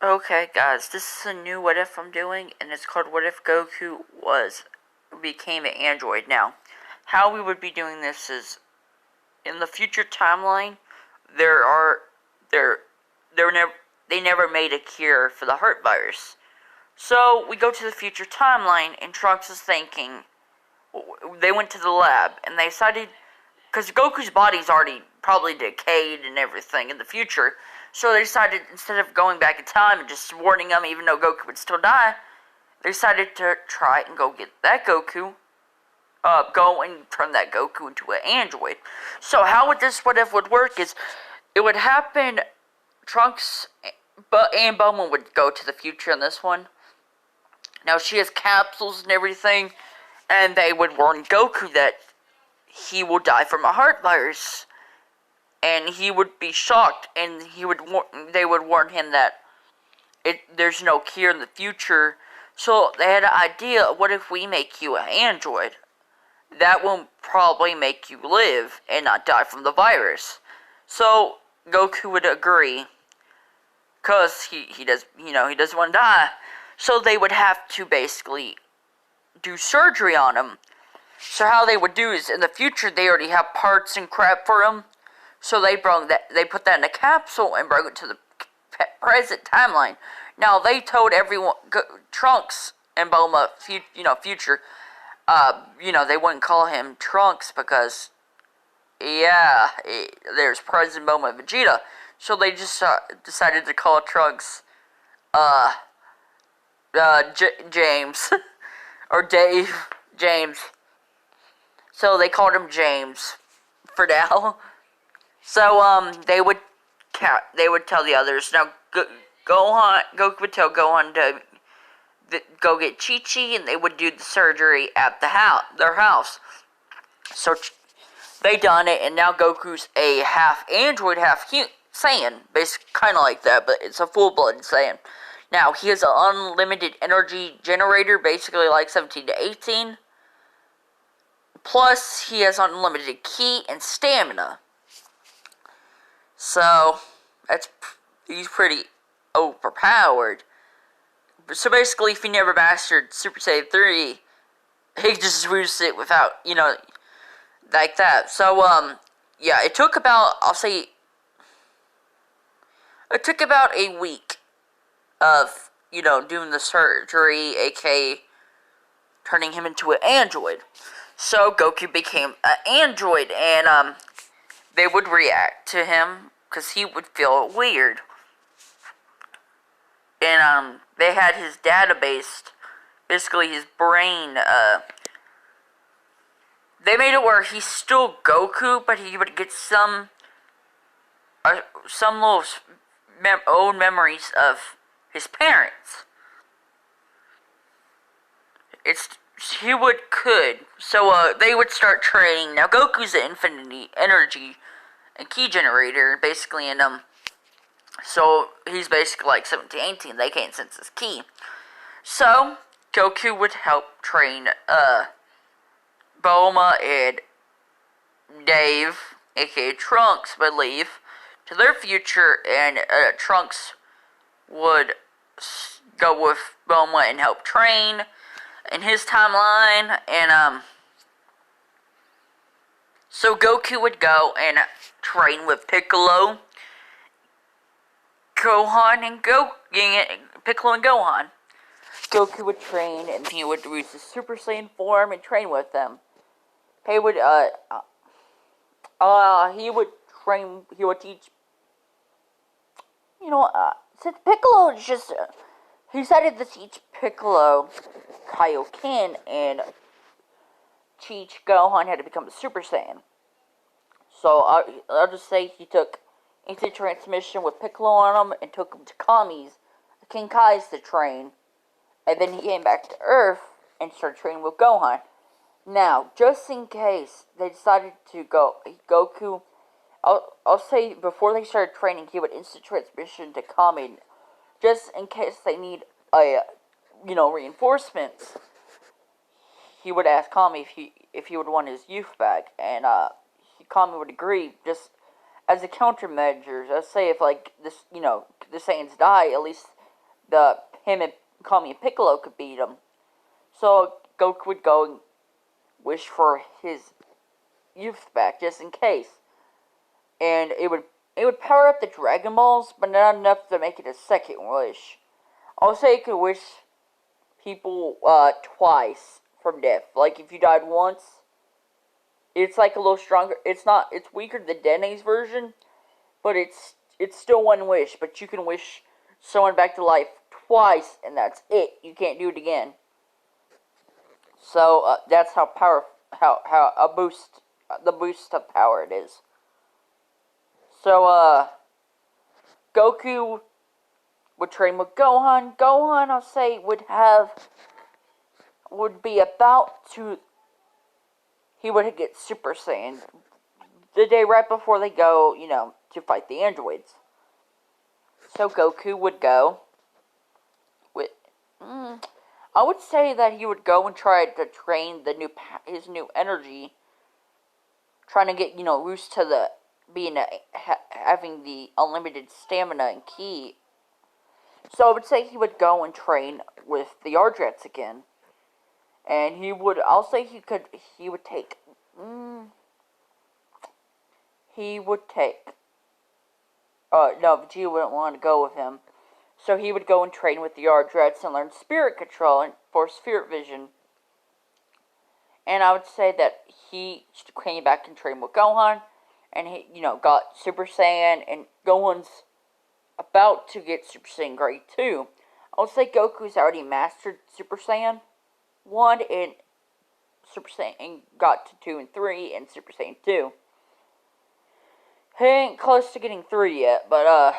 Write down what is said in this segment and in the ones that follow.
Okay, guys, this is a new what if I'm doing, and it's called What If Goku became an android. Now, how we would be doing this is in the future timeline. There are there there never they never made a cure for the heart virus. So we go to the future timeline, and Trunks is thinking. They went to the lab, and they decided because Goku's body's already probably decayed and everything in the future. So they decided, instead of going back in time and just warning him, even though Goku would still die, they decided to try and go get that Goku, go and turn that Goku into an android. So how would this what if would work is, it would happen, Trunks and Bulma would go to the future in this one. Now she has capsules and everything, and they would warn Goku that he will die from a heart virus. And he would be shocked, and they would warn him that there's no cure in the future. So they had an idea, what if we make you an android? That will probably make you live and not die from the virus. So Goku would agree, because he doesn't want to die. So they would have to basically do surgery on him. So how they would do is, in the future, they already have parts and crap for him. So they put that in a capsule and brought it to the present timeline. Now they told everyone, Trunks and Bulma, future, they wouldn't call him Trunks because, there's President Bulma and Vegeta. So they just decided to call Trunks, James, or James. So they called him James for now. So they would tell the others. Now Goku would tell Gohan to go get Chi-Chi, and they would do the surgery at their house. So they done it, and now Goku's a half android, half Saiyan, basically kind of like that, but it's a full-blooded Saiyan. Now he has an unlimited energy generator, basically like 17 to 18. Plus, he has unlimited ki and stamina. So, he's pretty overpowered. So basically, if he never mastered Super Saiyan 3, he just boosts it without, like that. So, it took about, it took about a week of, doing the surgery, aka turning him into an android. So Goku became an android, and they would react to him because he would feel weird. And they had his database, basically his brain. They made it where he's still Goku, but he would get some little old memories of his parents. So they would start training. Now Goku's an infinity energy and ki generator, basically, and so he's basically like 17, 18. They can't sense his ki. So Goku would help train Bulma and Dave, aka Trunks, would leave to their future, and Trunks would go with Bulma and help train in his timeline, and so Goku would go and train with Piccolo, Gohan, and Piccolo and Gohan. Goku would train, and he would use his Super Saiyan form and train with them. He would teach, since Piccolo is just, he decided to teach Piccolo Kaioken and teach Gohan how to become a Super Saiyan. So I'll just say he took instant transmission with Piccolo on him and took him to King Kai's to train. And then he came back to Earth and started training with Gohan. Now, just in case they decided to Goku, I'll say before they started training, he would instant transmission to Kami, just in case they need reinforcements. He would ask Kami if he would want his youth back, and Kami would agree, just as a countermeasure. Let's say if the Saiyans die, at least him and Kami and Piccolo could beat him. So Goku would go and wish for his youth back, just in case. And it would power up the Dragon Balls, but not enough to make it a second wish. I'll say it could wish people twice from death. Like if you died once, it's like a little stronger. It's weaker than Denne's version, but it's still one wish. But you can wish someone back to life twice, and that's it. You can't do it again. So that's how the boost of power it is. So Goku would train with Gohan. Gohan, I'll say, would be about to. He would get Super Saiyan the day right before they go, to fight the androids. So Goku would go with. I would say that he would go and try to train his new energy, trying to get used to the having the unlimited stamina and ki. So I would say he would go and train with the Ardrats again, and I'll say he would take. No, Vegeta wouldn't want to go with him. So he would go and train with the Ardrats and learn spirit control and for spirit vision. And I would say that he came back and trained with Gohan, and he, got Super Saiyan, and Gohan's about to get Super Saiyan Grade 2. I would say Goku's already mastered Super Saiyan 1 and Super Saiyan got to 2 and 3 and Super Saiyan 2. He ain't close to getting 3 yet, but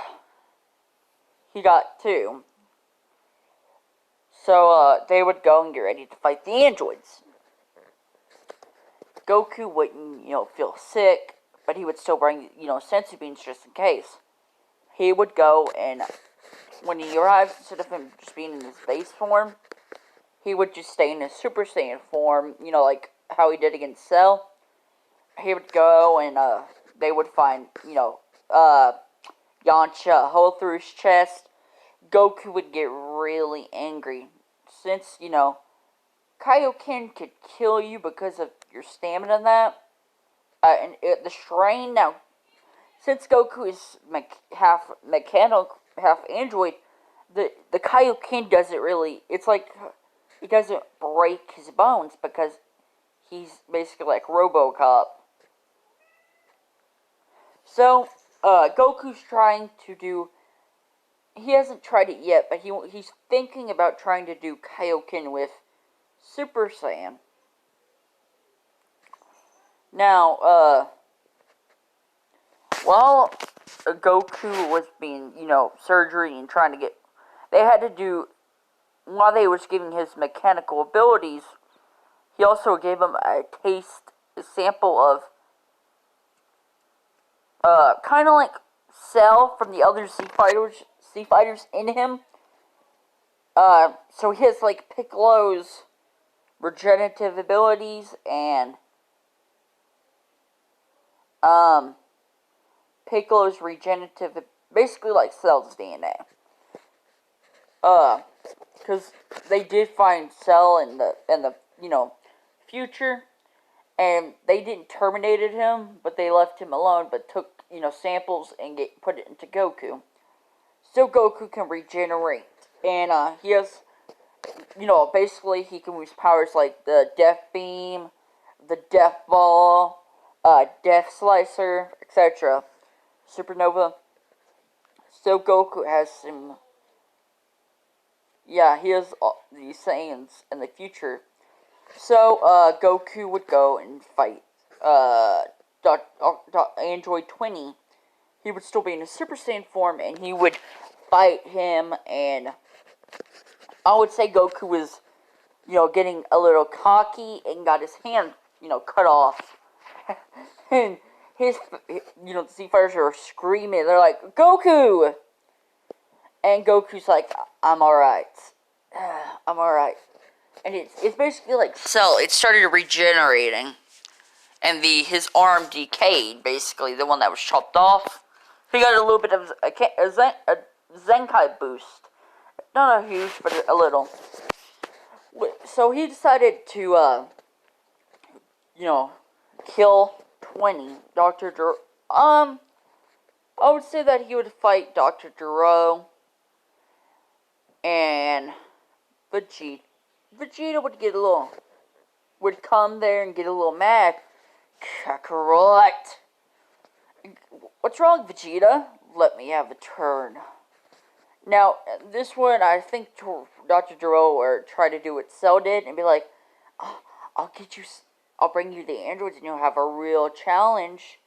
he got 2. So they would go and get ready to fight the androids. Goku wouldn't, feel sick, but he would still bring, senzu beans just in case. He would go and when he arrives, instead of him just being in his base form, he would just stay in his Super Saiyan form, like how he did against Cell. He would go and they would find, Yamcha a hole through his chest. Goku would get really angry. Since, Kaioken could kill you because of your stamina and that. The strain, now, since Goku is half mechanical, half android, the Kaioken doesn't really, it's like, it doesn't break his bones because he's basically like RoboCop. So, Goku's trying to do, he hasn't tried it yet, but he's thinking about trying to do Kaioken with Super Saiyan. Now, while Goku was being, surgery and trying to get, they had to do, while they was giving his mechanical abilities, he also gave him a sample of, kind of like Cell from the other Z fighters in him. So he has, like, Piccolo's regenerative abilities and, Piccolo's regenerative, basically like Cell's DNA. Because they did find Cell in the future, and they didn't terminated him, but they left him alone, but took, samples and put it into Goku. So Goku can regenerate, and, he has, basically he can use powers like the Death Beam, the Death Ball, Death Slicer, etc. Supernova. So Goku has some, he has these Saiyans in the future. So, Goku would go and fight, Android 20. He would still be in his Super Saiyan form, and he would fight him, and I would say Goku was, getting a little cocky, and got his hand, cut off. And the Z Fighters are screaming, they're like, Goku! And Goku's like, I'm alright. I'm alright. And it's basically like Cell. It started regenerating. And his arm decayed, basically. The one that was chopped off. He got a little bit of a Zenkai boost. Not a huge, but a little. So he decided to, kill 20. I would say that he would fight Dr. Gero and Vegeta. Vegeta would come there and get a little mad. Kakarot! What's wrong, Vegeta? Let me have a turn. Now, this one, I think Dr. Gero or try to do what Cell did and be like, oh, I'll bring you the androids and you'll have a real challenge.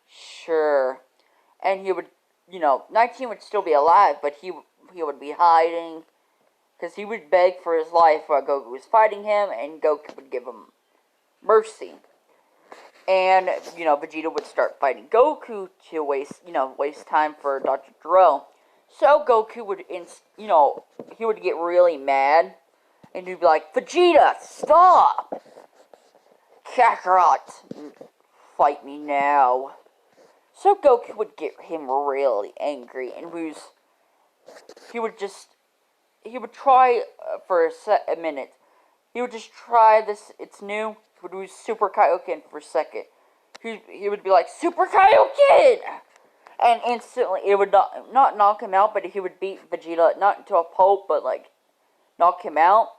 Sure. And he would, 19 would still be alive, but he would be hiding. Because he would beg for his life while Goku was fighting him, and Goku would give him mercy. And, Vegeta would start fighting Goku to waste time for Dr. Gero. So Goku would, he would get really mad. And he'd be like, Vegeta, stop! Kakarot, fight me now. So Goku would get him really angry. And he would try for a minute. He would just try this, it's new. He would use Super Kaioken for a second. He would be like, Super Kaioken! And instantly, it would not knock him out, but he would beat Vegeta, not into a pulp, but knock him out.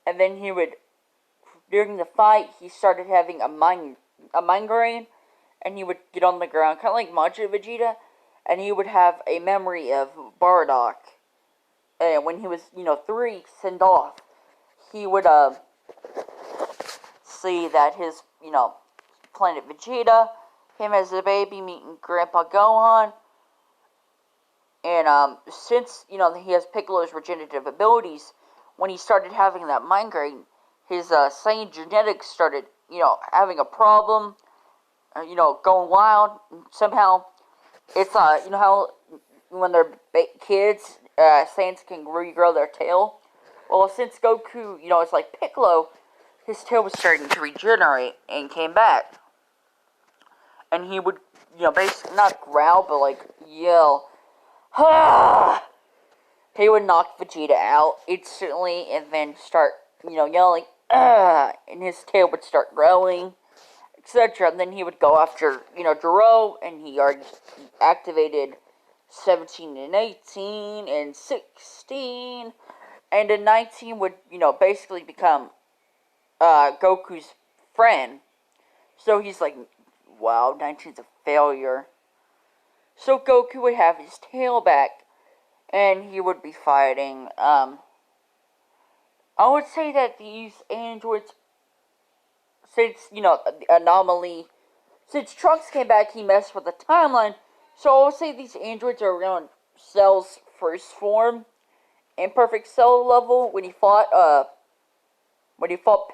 And then during the fight, he started having a migraine, and he would get on the ground, kind of like Majin Vegeta, and he would have a memory of Bardock. And when he was, 3, sent off, he would, see that his, planet Vegeta, him as a baby meeting Grandpa Gohan, and, since, he has Piccolo's regenerative abilities, when he started having that migraine, his, Saiyan genetics started, having a problem, going wild, and somehow, it's, how when they're kids, Saiyans can regrow their tail. Well, since Goku, it's like Piccolo, his tail was starting to regenerate and came back. And he would, basically not growl, but yell, "Ha!" He would knock Vegeta out instantly and then start, yelling, "Ah!" And his tail would start growing, etc. And then he would go after, Gero, and he already activated 17 and 18 and 16. And then 19 would, basically become Goku's friend. So he's like, wow, 19's a failure. So Goku would have his tail back, and he would be fighting. I would say that these androids, since, the anomaly, since Trunks came back, he messed with the timeline. So I would say these androids are around Cell's first form, imperfect Cell level, when he fought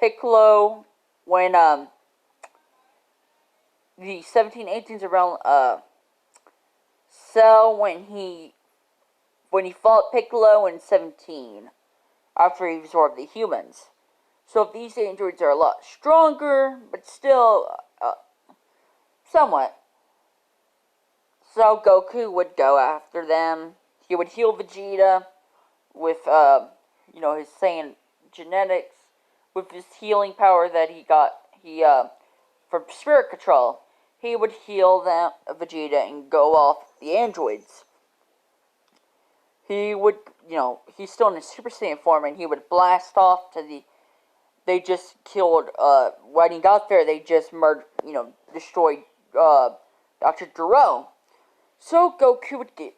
Piccolo, when, the 17-18's around, Cell, when he fought Piccolo in 17, after he absorbed the humans. So these androids are a lot stronger, but still, somewhat. So Goku would go after them. He would heal Vegeta with, his Saiyan genetics, with his healing power that he got, from Spirit Control. He would heal Vegeta, and go off the androids. He would, he's still in his Super Saiyan form, and he would blast off to they just killed, when he got there, they just destroyed, Dr. Gero. So Goku would get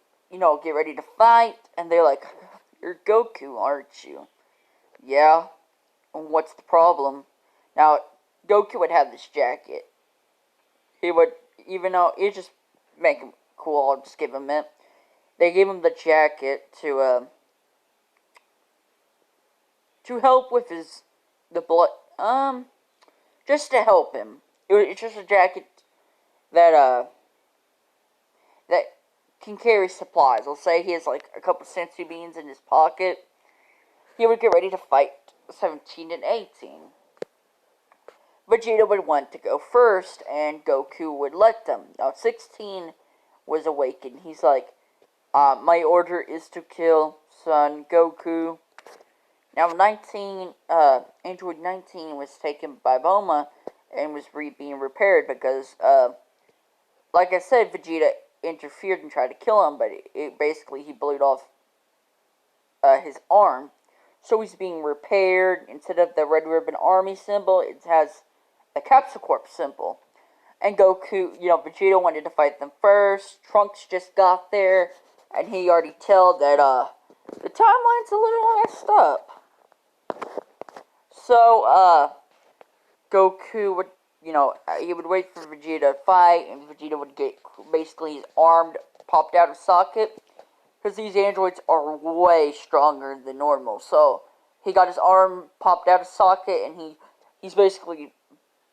ready to fight, and they're like, you're Goku, aren't you? Yeah. What's the problem? Now, Goku would have this jacket. He would, even though it just make him cool, I'll just give him it. They gave him the jacket to help with the blood, just to help him. It's just a jacket that can carry supplies. I'll say he has a couple senzu beans in his pocket. He would get ready to fight 17 and 18. Vegeta would want to go first, and Goku would let them. Now, 16 was awakened. He's like, My order is to kill Son Goku. Now, Android 19 was taken by Bulma and was being repaired because, like I said, Vegeta interfered and tried to kill him, but basically he blew off his arm. So he's being repaired. Instead of the Red Ribbon Army symbol, it has the Capsule Corp symbol. And Goku, Vegeta wanted to fight them first. Trunks just got there, and he already told that, the timeline's a little messed up. So, Goku would, he would wait for Vegeta to fight, and Vegeta would get, basically, his arm popped out of socket, because these androids are way stronger than normal. So, he got his arm popped out of socket, and he's basically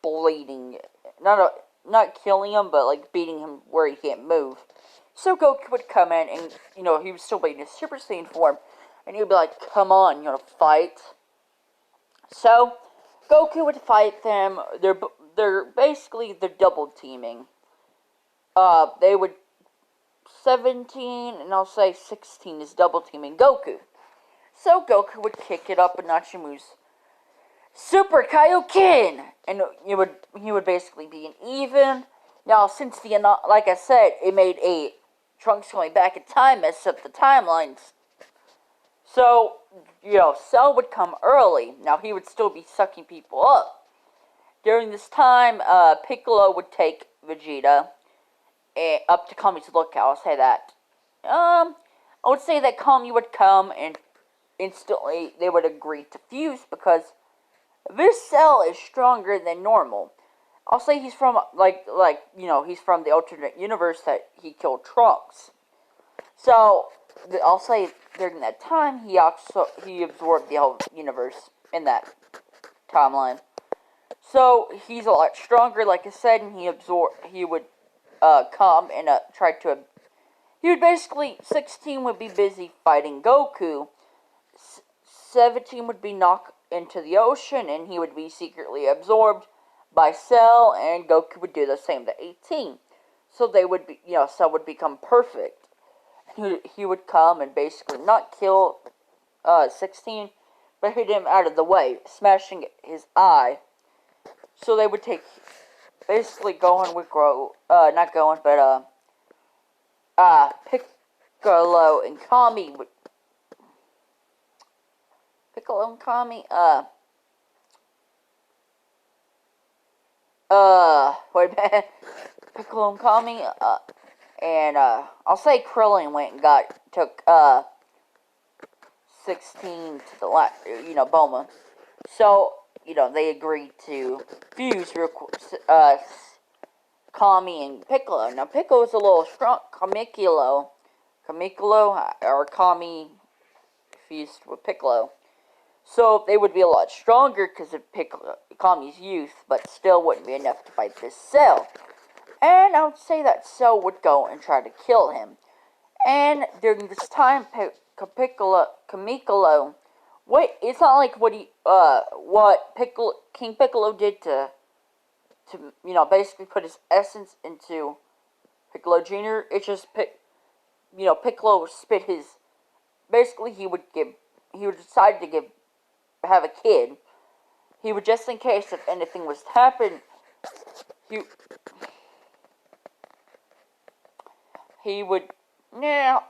bleeding. Not killing him, but, like, beating him where he can't move. So Goku would come in, and, he was still being his Super Saiyan form, and he would be like, come on, fight. So, Goku would fight them. They're basically, they're double teaming. They would, 17, and I'll say 16 is double teaming Goku. So Goku would kick it up a notch and use Super Kaioken, and he would basically be an even. Now, since like I said, it made a Trunks going back in time mess up the timelines. So, Cell would come early. Now, he would still be sucking people up. During this time, Piccolo would take Vegeta up to Kami's lookout. I'll say that. I would say that Kami would come, and instantly they would agree to fuse, because this Cell is stronger than normal. I'll say he's from, he's from the alternate universe that he killed Trunks. So, I'll say during that time, he absorbed the whole universe in that timeline. So, he's a lot stronger, like I said, and he would come and he would basically, 16 would be busy fighting Goku, 17 would be knocked into the ocean, and he would be secretly absorbed by Cell, and Goku would do the same to 18. So they would be, Cell would become perfect. He would come and basically not kill 16, but hit him out of the way, smashing his eye. So they would basically Gohan would grow, not Gohan, but Piccolo and Kami would, Piccolo and Kami, wait a minute, Piccolo and Kami, and, I'll say Krillin went and took 16 to the Bulma. So, they agreed to fuse Kami and Piccolo. Now, Piccolo's a little strong, Kamikilo, or Kami fused with Piccolo. So, they would be a lot stronger because of Kami's youth, but still wouldn't be enough to fight this Cell. And I would say that Cell would go and try to kill him. And during this time, Kamikilo, it's not like what King Piccolo did to basically put his essence into Piccolo Jr. It's just, Piccolo would spit his, basically he would decide to have a kid. He would, just in case if anything was to happen, he would, never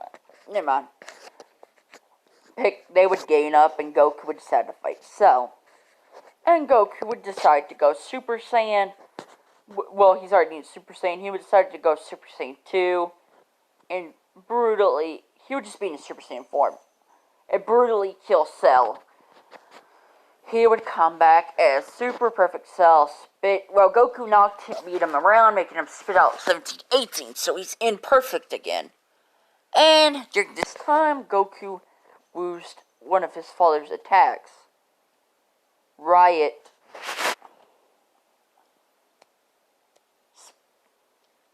mind. They would gain up, and Goku would decide to fight Cell. And Goku would decide to go Super Saiyan. Well, he's already in Super Saiyan. He would decide to go Super Saiyan 2. And he would just be in Super Saiyan form. And brutally kill Cell. He would come back as Super Perfect Cell. Goku beat him around, making him spit out 17, 18. So he's imperfect again. And during this time, Goku used one of his father's attacks. Riot.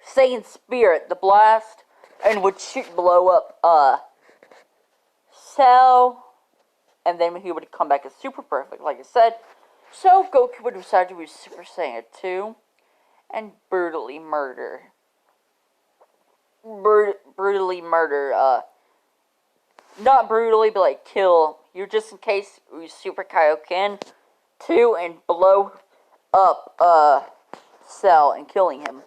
Saiyan Spirit, the blast, and would blow up, Cell, and then he would come back as Super Perfect, like I said. So Goku would decide to use Super Saiyan 2 and brutally murder brutally murder, not brutally, but like kill you just in case you Super Kaioken 2 and blow up, Cell and killing him.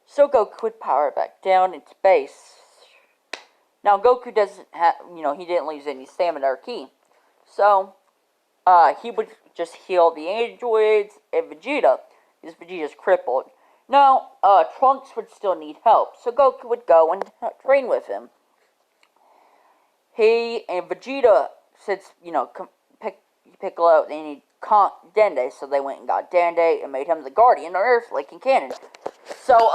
So Goku would power back down into base. Now Goku doesn't have, he didn't lose any stamina or ki. So, he would just heal the androids and Vegeta, because Vegeta's crippled. Now, Trunks would still need help, so Goku would go and train with him. He and Vegeta, since, Piccolo, they need Dende, so they went and got Dende and made him the Guardian of Earth, like in canon. So,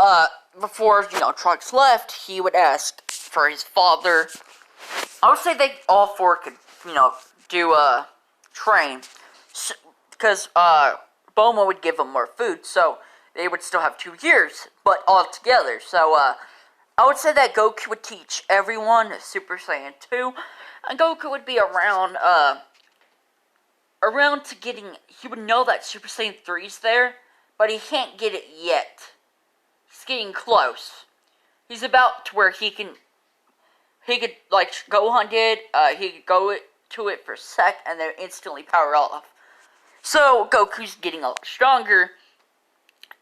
before, Trunks left, he would ask for his father. I would say they all four could, do, train. So, because, Bulma would give them more food, so they would still have 2 years, but all together. So, I would say that Goku would teach everyone Super Saiyan 2, and Goku would be around to getting, he would know that Super Saiyan 3's there, but he can't get it yet. He's getting close. He's about to where he could, like Gohan did, he could go to it for a sec, and then instantly power off. So, Goku's getting a lot stronger,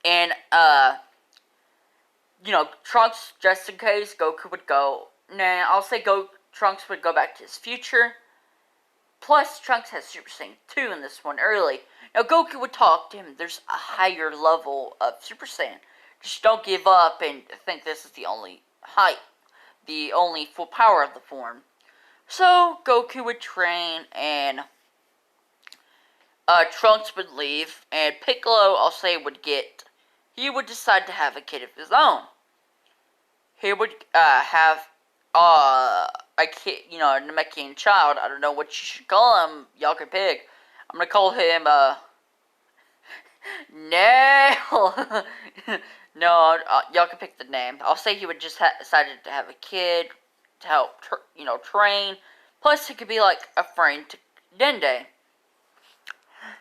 and, Trunks, just in case, Goku would go, I'll say Trunks would go back to his future. Plus, Trunks has Super Saiyan 2 in this one early. Now, Goku would talk to him, there's a higher level of Super Saiyan. Just don't give up and think this is the only full power of the form. So, Goku would train, and Trunks would leave, and Piccolo, I'll say, he would decide to have a kid of his own. He would, have, a kid, a Namekian child. I don't know what you should call him. Y'all can pick. I'm gonna call him, Nail. No, y'all can pick the name. I'll say he would just decided to have a kid to help, train. Plus, he could be like a friend to Dende.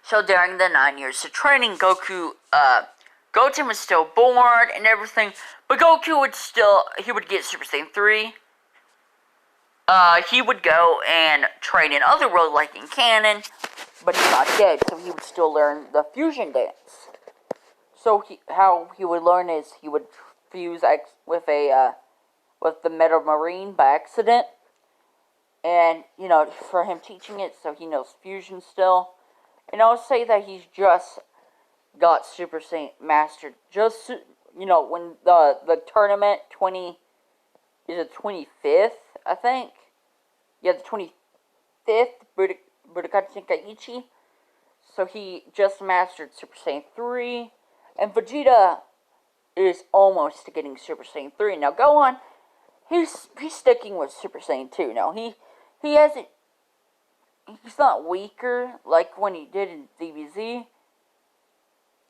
So during the 9 years of training, Goten was still born and everything, but Goku would get Super Saiyan 3. He would go and train in other worlds, like in canon, but he's not dead, so he would still learn the fusion dance. So how he would learn is he would fuse with the Metal Marine by accident, and for him teaching it, so he knows fusion still. And I'll say that he's just got Super Saiyan mastered. Just when the tournament 25th, I think. Yeah, the 25th Budokai Tenkaichi. So he just mastered Super Saiyan 3. And Vegeta is almost getting Super Saiyan 3. Now Gohan, he's sticking with Super Saiyan 2. Now he hasn't, he's not weaker like when he did in DBZ.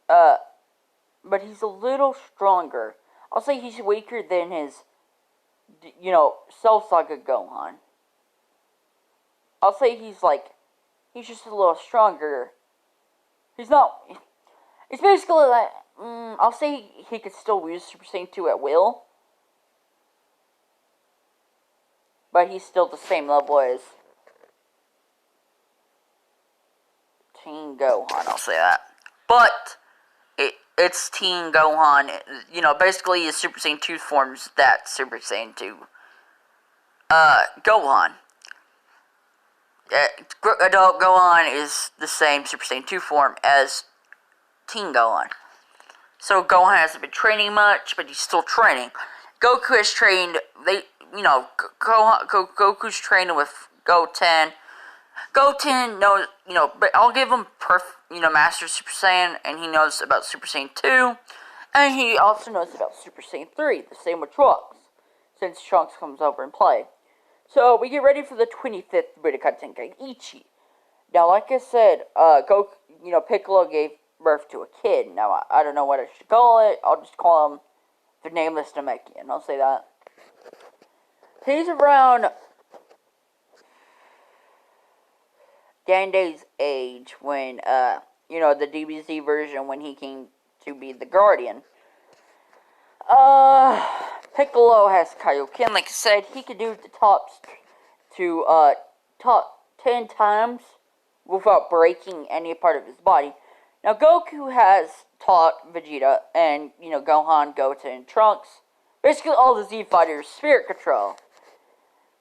But he's a little stronger. I'll say he's weaker than his, Cell Saga Gohan. I'll say he's just a little stronger. It's basically like, I'll say he could still use Super Saiyan 2 at will. But he's still the same level as Teen Gohan, I'll say that. But it's Teen Gohan, basically his Super Saiyan 2 forms that Super Saiyan 2 Gohan. Adult Gohan is the same Super Saiyan 2 form as Teen Gohan. So Gohan hasn't been training much, but he's still training. Goku has trained, Goku's training with Goten. Goten knows, but I'll give him Master Super Saiyan, and he knows about Super Saiyan 2, and he also knows about Super Saiyan 3, the same with Trunks, since Trunks comes over and play. So, we get ready for the 25th Budokai Tenkaichi. Now, like I said, Piccolo gave birth to a kid. Now, I don't know what I should call it. I'll just call him the Nameless Namekian. I'll say that. He's around Dande's age when, the DBZ version when he came to be the Guardian. Piccolo has Kaioken. Like I said, he could do the top 10 times without breaking any part of his body. Now, Goku has taught Vegeta and, Gohan, Goten, and Trunks, basically all the Z Fighters, Spirit Control.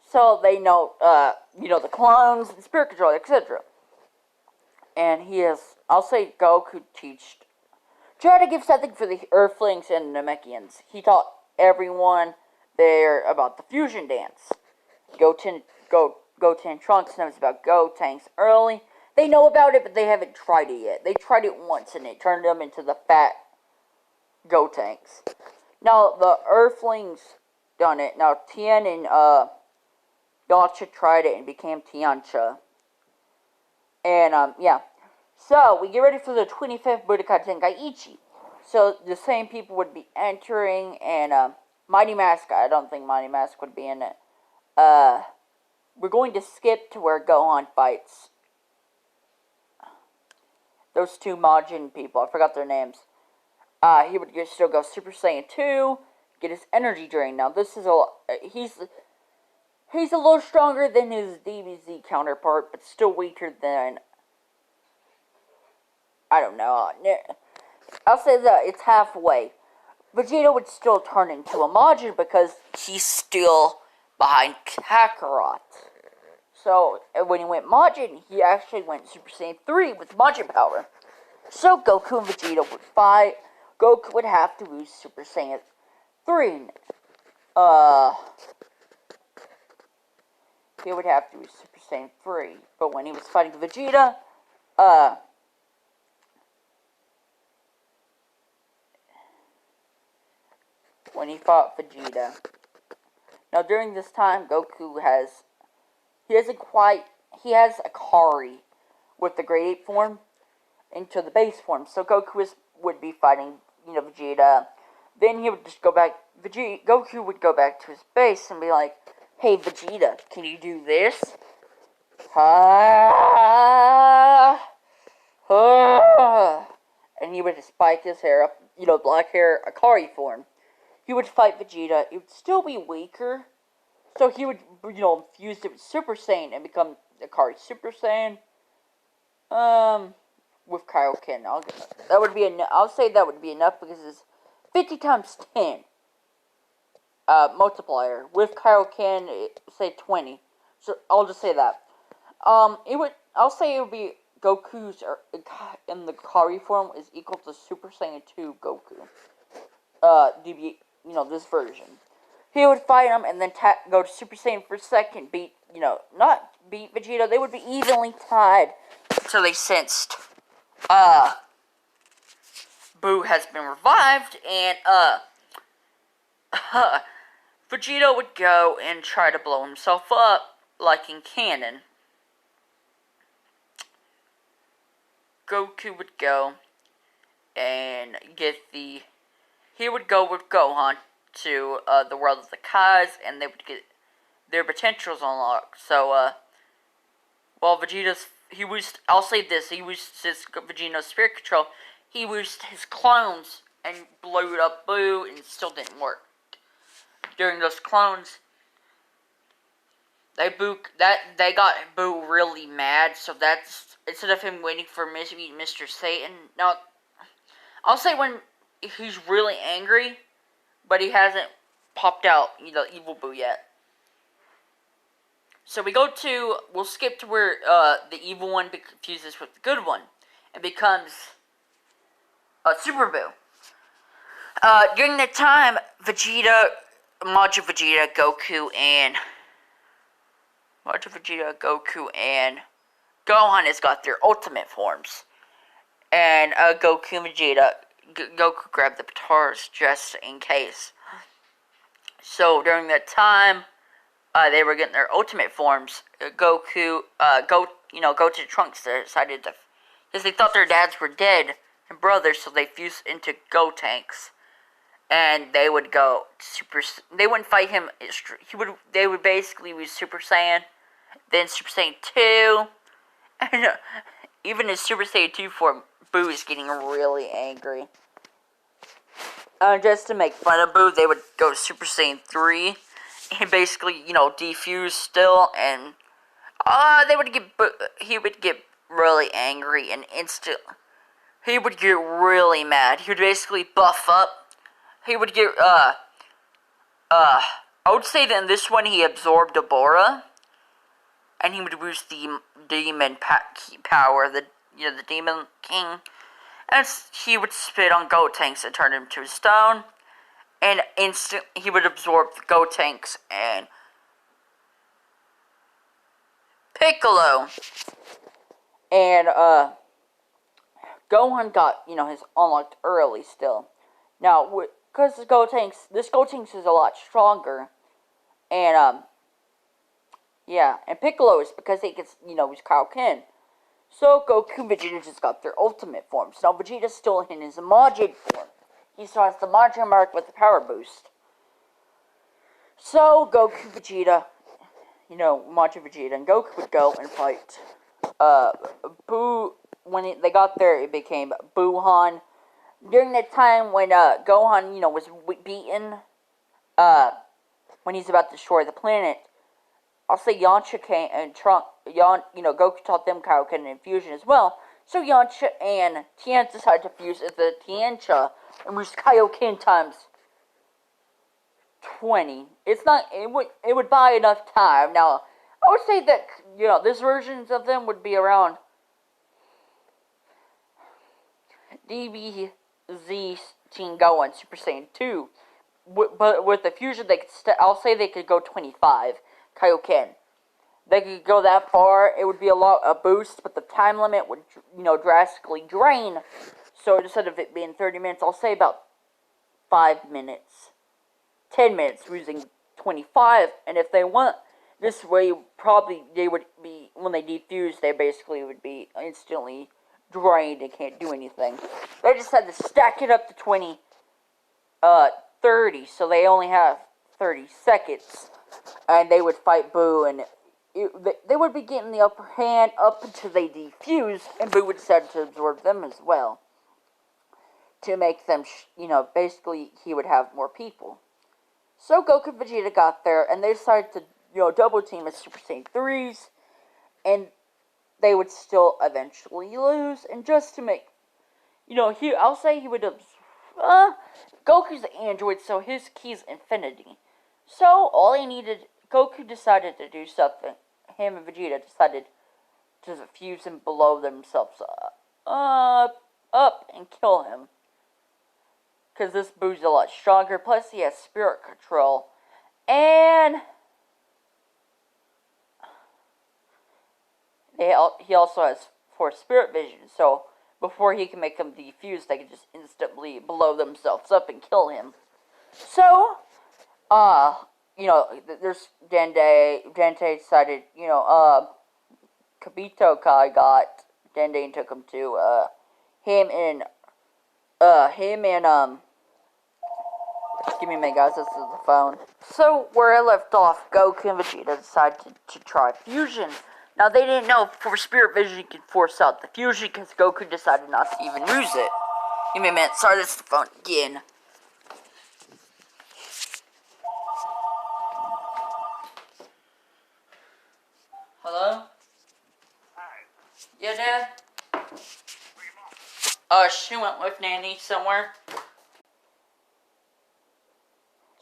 So they know, the clones, and Spirit Control, etc. And I'll say Goku try to give something for the Earthlings and Namekians. He taught everyone there about the fusion dance. Goten and Trunks knows about Gotenks early. They know about it, but they haven't tried it yet. They tried it once, and it turned them into the fat Gotenks. Now, the Earthlings done it. Now, Tien and Yacha tried it and became Tiancha. And, yeah. So, we get ready for the 25th Budokai Tenkaichi. So, the same people would be entering, and, Mighty Mask, I don't think Mighty Mask would be in it. We're going to skip to where Gohan fights those two Majin people. I forgot their names. He would still go Super Saiyan 2, get his energy drain. Now, this is he's a little stronger than his DBZ counterpart, but still weaker than, I don't know. I'll say that it's halfway. Vegeta would still turn into a Majin because he's still behind Kakarot. So, when he went Majin, he actually went Super Saiyan 3 with Majin power. So, Goku and Vegeta would fight. Goku would have to use Super Saiyan 3. He would have to use Super Saiyan 3. But when he was fighting Vegeta, when he fought Vegeta. Now, during this time, Goku has Akari with the Great Ape form into the base form. So Goku would be fighting, Vegeta. Then he would just go back. Goku would go back to his base and be like, "Hey, Vegeta, can you do this?" And he would just spike his hair up, black hair, Akari form. He would fight Vegeta. It would still be weaker. So he would, fuse it with Super Saiyan and become Akari Super Saiyan. With Kaioken. I'll say that would be enough because it's 50 times 10. Multiplier. With Kaioken, say 20. So I'll just say that. I'll say it would be Goku's, in the Akari form, is equal to Super Saiyan 2 Goku. This version. He would fight him and then go to Super Saiyan for a second, not beat Vegeta. They would be evenly tied until they sensed, Boo has been revived, and, Vegeta would go and try to blow himself up, like in canon. Goku would go and he would go with Gohan to, the world of the Kais, and they would get their potentials unlocked. So, while I'll say this, he used his Vegeta's Spirit Control, he used his clones and blew up Boo, and it still didn't work. During those clones, they got Boo really mad, so that's, instead of him waiting for Mr. Satan, now, I'll say when he's really angry, but he hasn't popped out, evil Boo yet. So we'll skip to where, the evil one fuses with the good one, and becomes, Super Boo. During that time, Majin Vegeta, Goku, and Gohan has got their ultimate forms. And, Goku and Vegeta, Goku grabbed the guitars just in case. So, during that time, they were getting their ultimate forms. Goku and Trunks decided to, because they thought their dads were dead and brothers, so they fused into Gotenks. And they would go they wouldn't fight him, they would basically use Super Saiyan, then Super Saiyan 2, and even in Super Saiyan 2 form, Boo is getting really angry. just to make fun of Boo, they would go Super Saiyan 3 and basically, defuse still, and he would get really angry and he would get really mad. He would basically buff up. He would get, I would say that in this one he absorbed Abora, and he would use the demon power, the Demon King, and he would spit on Gotenks and turn him to stone, and he would absorb the Gotenks and Piccolo, and Gohan got his unlocked early still. Now, because this Gotenks is a lot stronger, and yeah, and Piccolo is because he gets he's Kaioken. So Goku and Vegeta just got their ultimate forms. Now Vegeta's still in his Majin form. He still has the Majin mark with the power boost. So Goku, Vegeta, Majin Vegeta, and Goku would go and fight Buu. When they got there, it became Buuhan. During the time when Gohan, was beaten, when he's about to destroy the planet, I'll say Yamcha came and Goku taught them Kaioken and fusion as well. So Yamcha and Tien decided to fuse as the Tiancha and use Kaioken times 20. It would buy enough time. Now, I would say that, this versions of them would be around DBZ Teen Gohan Super Saiyan 2. But with the fusion, I'll say they could go 25 Kaioken. They could go that far. It would be a boost, but the time limit would, drastically drain. So instead of it being 30 minutes, I'll say about 5 minutes. 10 minutes using 25. And if they want this way, they would be, when they defuse, they basically would be instantly drained and can't do anything. They just had to stack it up to 30, so they only have 30 seconds. And they would fight Boo, and they would be getting the upper hand up until they defuse, and Boo would decide to absorb them as well. To make them, basically he would have more people. So Goku and Vegeta got there, and they decided to, double team as Super Saiyan 3s, and they would still eventually lose, and just to make, I'll say he would, Goku's an android, so his key's infinity. So, Goku decided to do something. Him and Vegeta decided to fuse and blow themselves up and kill him. Because this Boo's a lot stronger, plus he has spirit control. And he also has Force Spirit Vision, so before he can make them defuse, they can just instantly blow themselves up and kill him. So, there's Dente decided, Kabito Kai got Dende and took him to, him and, give me a minute, guys, this is the phone. So, where I left off, Goku and Vegeta decided to try fusion. Now, they didn't know for Spirit Vision you could force out the fusion because Goku decided not to even use it. Give me a minute, sorry, this is the phone again. Hello? Hi. Yeah, Dad? Where your mom? She went with Nanny somewhere.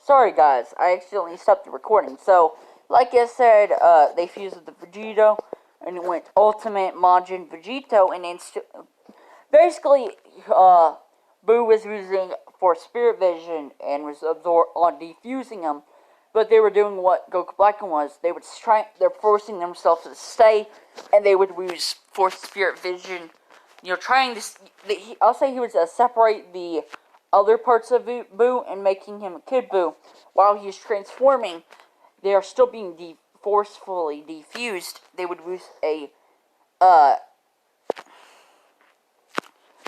Sorry, guys, I accidentally stopped the recording. So, like I said, they fused with the Vegito, and it went Ultimate Majin Vegito, and basically, Boo was using for Spirit Vision and was on defusing him, but they were doing what Goku Blacken was. They're forcing themselves to stay, and they would use Force Spirit Vision, trying to, I'll say he would separate the other parts of Boo and making him a Kid Boo. While he's transforming, they are still being forcefully defused. They would use a,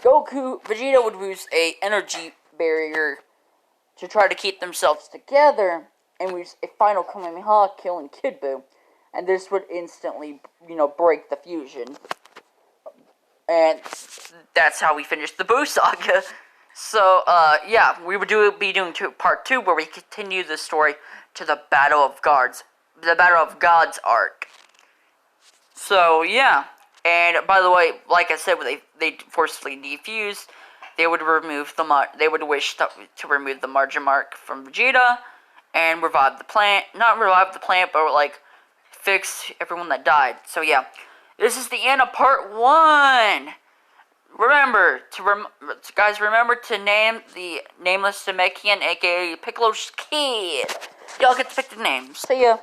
Vegeta would use a energy barrier to try to keep themselves together, and use a final Kamehameha killing Kid Boo. And this would instantly, break the fusion. And that's how we finished the Boo saga. So, yeah, we would be doing part 2, where we continue the story to the Battle of Gods arc. So, yeah. And, by the way, like I said, when they forcibly defused, they would they would wish to remove the margin mark from Vegeta, and revive the planet. Not revive the planet, but, like, fix everyone that died. So, yeah. This is the end of part 1! Remember guys, remember to name the nameless Namekian, aka Piccolo's kid. Y'all get to pick the names. See ya.